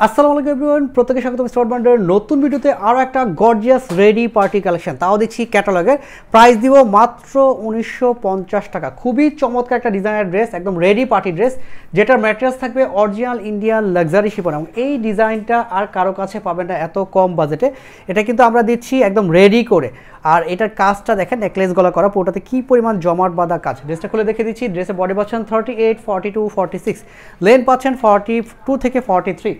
আসসালামু আলাইকুম এভরিওয়ান, প্রত্যেককে স্বাগতম স্টার্ট ব্র্যান্ডের নতুন ভিডিওতে। আরও একটা গর্জিয়াস রেডি পার্টি কালেকশন, তাও দিচ্ছি ক্যাটালগের। প্রাইস দিব মাত্র 1950 টাকা। খুবই চমৎকার একটা ডিজাইনার ড্রেস, একদম রেডি পার্টি ড্রেস, যেটার ম্যাটেরিয়ালস থাকবে অরিজিনাল ইন্ডিয়ান লাক্সারি শিফন। এবং এই ডিজাইনটা আর কারো কাছে পাবেন না এত কম বাজেটে। এটা কিন্তু আমরা দিচ্ছি একদম রেডি করে। আর এটার কাজটা দেখেন, নেকলেস গলা করা, পুরোটাতে কী পরিমাণ জমাট বাঁধা কাজ। ড্রেসটা খুলে দেখে দিচ্ছি। ড্রেসে বডি পাচ্ছেন 38, 42, 46, লেন্থ পাচ্ছেন 42 থেকে 43।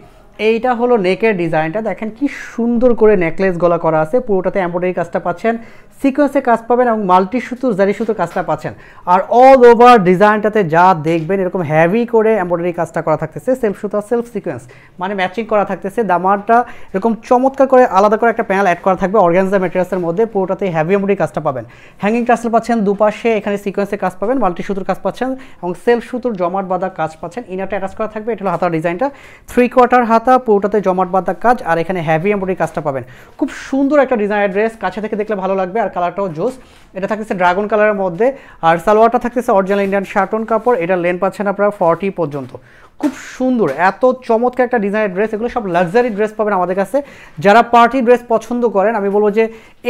এইটা হলো নেকের ডিজাইনটা, দেখেন কি সুন্দর করে নেকলেস গলা করা আছে। পুরোটাতে এমব্রয়ডারি কাজটা পাচ্ছেন, সিকোয়েন্সে কাজ পাবেন এবং মাল্টি সুতোর জারি সুতোর কাজটা পাচ্ছেন। আর অল ওভার ডিজাইনটাতে যা দেখবেন এরকম হেভি করে এমব্রয়ডারি কাজটা করা থাকতেছে, সেলফ সুতো সেলফ সিকোয়েন্স মানে ম্যাচিং করা থাকতেছে। দামারটা এরকম চমৎকার করে আলাদা করে একটা প্যানেল অ্যাড করা থাকবে অর্গানজা ম্যাটেরিয়ালসের মধ্যে। পুরোটাতে হেভি এমব্রয়ডারি কাজটা পাবেন, হ্যাঙ্গিং টাসেল পাচ্ছেন দুপাশে, এখানে সিকোয়েন্সে কাজ পাবেন, মাল্টি সুতোর কাজ পাচ্ছেন এবং সেলফ সুতোর জমাট বাঁধা কাজ পাচ্ছেন। ইনারটা অ্যাটাচ করা থাকবে। এটা হলো হাতার ডিজাইনটা, 3/4 হাতা, পুরোটাতে জমাট বাঁধা কাজ আর এখানে হেভি এমব্রয়ডারি কাজটা পাবেন। খুব সুন্দর একটা ডিজাইনের ড্রেস, কাছে থেকে দেখলে ভালো লাগবে। আর কালারটাও জোস। এটা থাকতেছে ড্রাগন কালারের মধ্যে, আর সালোয়ারটা থাকতেছে অরিজিনাল ইন্ডিয়ান শার্টন কাপড়। এটা লেন্থ পাচ্ছেন আপনারা 40 পর্যন্ত। খুব সুন্দর, এত চমৎকার একটা ডিজাইনের ড্রেস। এগুলো সব লাক্সারি ড্রেস পাবেন আমাদের কাছে। যারা পার্টি ড্রেস পছন্দ করেন, আমি বলবো যে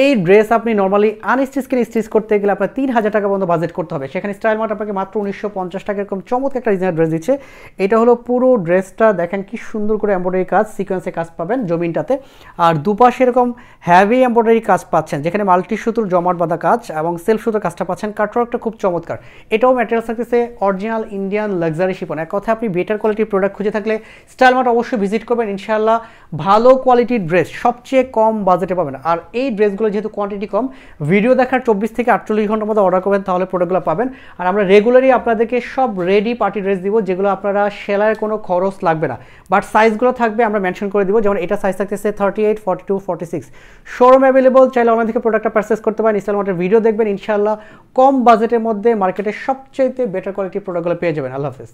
এই ড্রেস আপনি নর্মালি আনস্টিচ কিনে স্টিচ করতে গেলে আপনার 3000 টাকা পর্যন্ত বাজেট করতে হবে। সেখানে স্টাইল মার্ট আপনাকে মাত্র 1950 টাকা এরকম চমৎকার একটা ডিজাইনের ড্রেস দিচ্ছে। এটা হলো পুরো ড্রেসটা, দেখেন কি সুন্দর করে এমব্রয়ডারি কাজ, সিকোয়েন্সে কাজ পাবেন জমিনটাতে। আর দুপাশে এরকম হ্যাভি এমব্রয়ডারি কাজ পাচ্ছেন, যেখানে মাল্টি সুতোর জমাট বাঁধা কাজ এবং সেলফ সুতোর কাজটা পাচ্ছেন। কাটওয়ার্কটা খুব চমৎকার। এটাও ম্যাটেরিয়ালস থাকতেছে অরিজিনাল ইন্ডিয়ান লাক্সারি শিফন। এক কথা আপনি বেটার কোয়ালিটির প্রোডাক্ট খুঁজে থাকলে স্টাইল মার্ট অবশ্যই ভিজিট করবেন। ইনশাআল্লাহ ভালো কোয়ালিটির ড্রেস সবচেয়ে কম বাজেটে পাবেন। আর এই ড্রেসগুলো যেহেতু কোয়ান্টিটি কম, ভিডিও দেখার 24 থেকে 48 ঘন্টার মধ্যে অর্ডার করবেন, তাহলে প্রোডাক্টগুলো পাবেন। আর আমরা রেগুলারই আপনাদেরকে সব রেডি পার্টি ড্রেস দিব, যেগুলো আপনারা সেলাইয়ের কোনো খরচ লাগবে না, বাট সাইজগুলো থাকবে আমরা মেনশন করে দিব। যেমন এটা সাইজ থাকতেছে 38, 42, 46। শোরুম অ্যাভেলেবল, চাইলে অনলাইন থেকে প্রোডাক্টটা পারচেস করতে পারেন। স্টাইল মার্টের ভিডিও দেখবেন, ইনশাআল্লাহ কম বাজেটের মধ্যে মার্কেটের সবচেয়ে বেটার কোয়ালিটির প্রোডাক্টগুলো পেয়ে যাবেন। আল্লাহ হাফেজ।